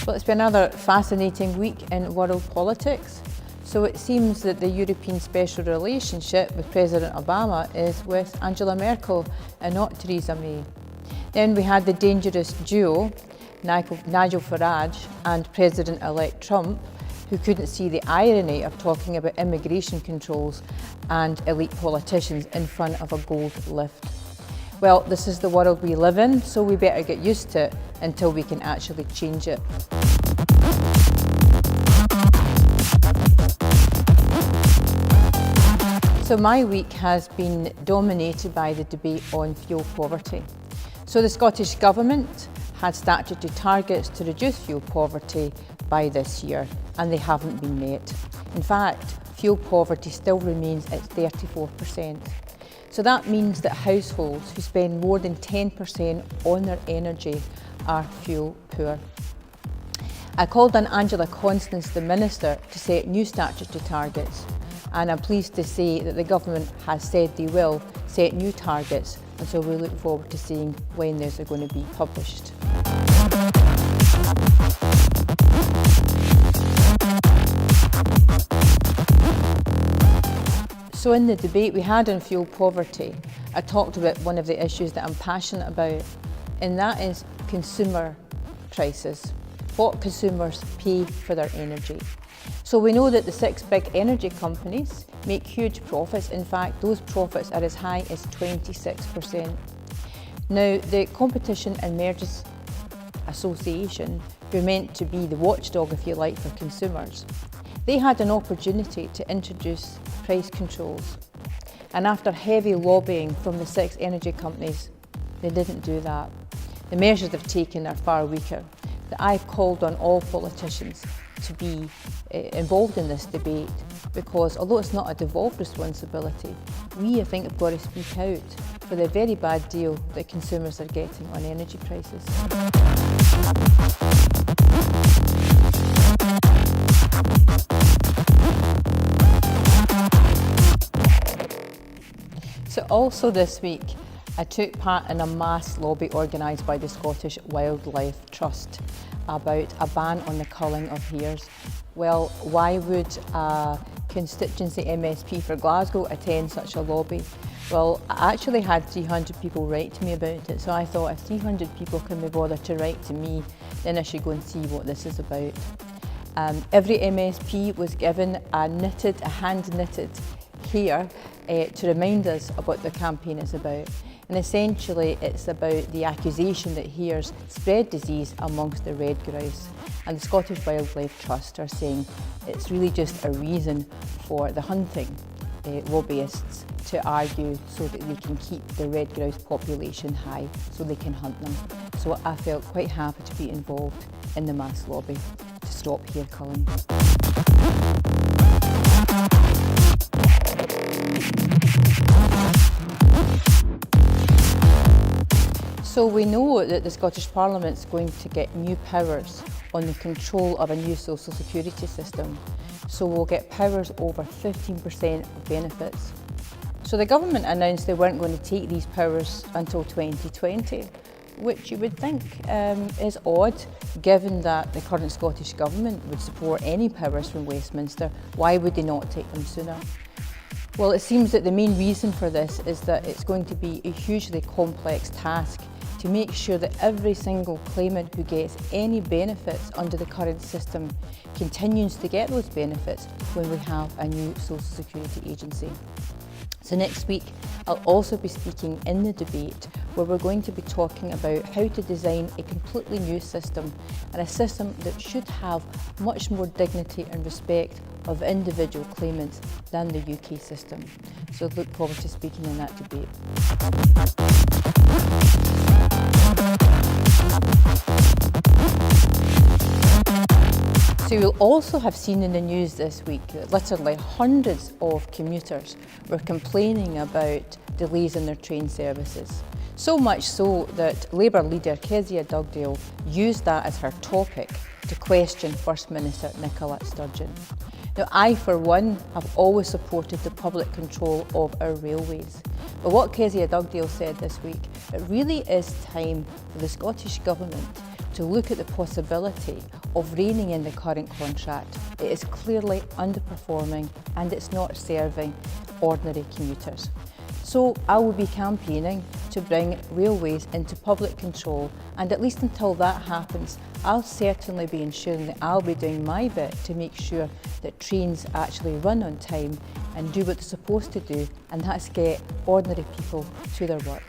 Well, it's been another fascinating week in world politics. So it seems that the European special relationship with President Obama is with Angela Merkel and not Theresa May. Then we had the dangerous duo, Nigel Farage and President-elect Trump, who couldn't see the irony of talking about immigration controls and elite politicians in front of a gold lift. Well, this is the world we live in, so we better get used to it until we can actually change it. So my week has been dominated by the debate on fuel poverty. So the Scottish Government had statutory targets to reduce fuel poverty by this year, and they haven't been met. In fact, fuel poverty still remains at 34%. So that means that households who spend more than 10% on their energy are fuel poor. I called on Angela Constance, the Minister, to set new statutory targets, and I'm pleased to say that the Government has said they will set new targets, and so we look forward to seeing when those are going to be published. So in the debate we had on fuel poverty, I talked about one of the issues that I'm passionate about, and that is consumer prices, what consumers pay for their energy. So we know that the 6 big energy companies make huge profits. In fact, those profits are as high as 26%. Now, the Competition and Mergers Association, who are meant to be the watchdog, if you like, for consumers, they had an opportunity to introduce price controls. And after heavy lobbying from the 6 energy companies, they didn't do that. The measures they've taken are far weaker. I've called on all politicians to be involved in this debate, because although it's not a devolved responsibility, we, I think, have got to speak out for the very bad deal that consumers are getting on energy prices. So also this week, I took part in a mass lobby organised by the Scottish Wildlife Trust about a ban on the culling of hares. Well, why would a constituency MSP for Glasgow attend such a lobby? Well, I actually had 300 people write to me about it, so I thought if 300 people can be bothered to write to me, then I should go and see what this is about. Every MSP was given a hand-knitted hare to remind us of what the campaign is about. And essentially it's about the accusation that hares spread disease amongst the red grouse. And the Scottish Wildlife Trust are saying it's really just a reason for the hunting lobbyists to argue so that they can keep the red grouse population high so they can hunt them. So I felt quite happy to be involved in the mass lobby to stop hare culling. So we know that the Scottish Parliament is going to get new powers on the control of a new social security system. So we'll get powers over 15% of benefits. So the government announced they weren't going to take these powers until 2020, which you would think is odd, given that the current Scottish Government would support any powers from Westminster. Why would they not take them sooner? Well, it seems that the main reason for this is that it's going to be a hugely complex task to make sure that every single claimant who gets any benefits under the current system continues to get those benefits when we have a new social security agency. So next week, I'll also be speaking in the debate where we're going to be talking about how to design a completely new system, and a system that should have much more dignity and respect of individual claimants than the UK system. So look forward to speaking in that debate. So you'll also have seen in the news this week that literally hundreds of commuters were complaining about delays in their train services. So much so that Labour leader Kezia Dugdale used that as her topic to question First Minister Nicola Sturgeon. Now, I, for one, have always supported the public control of our railways. But what Kezia Dugdale said this week, it really is time for the Scottish Government to look at the possibility of reining in the current contract. It is clearly underperforming and it's not serving ordinary commuters. So I will be campaigning to bring railways into public control, and at least until that happens, I'll certainly be ensuring that I'll be doing my bit to make sure that trains actually run on time and do what they're supposed to do, and that's get ordinary people to their work.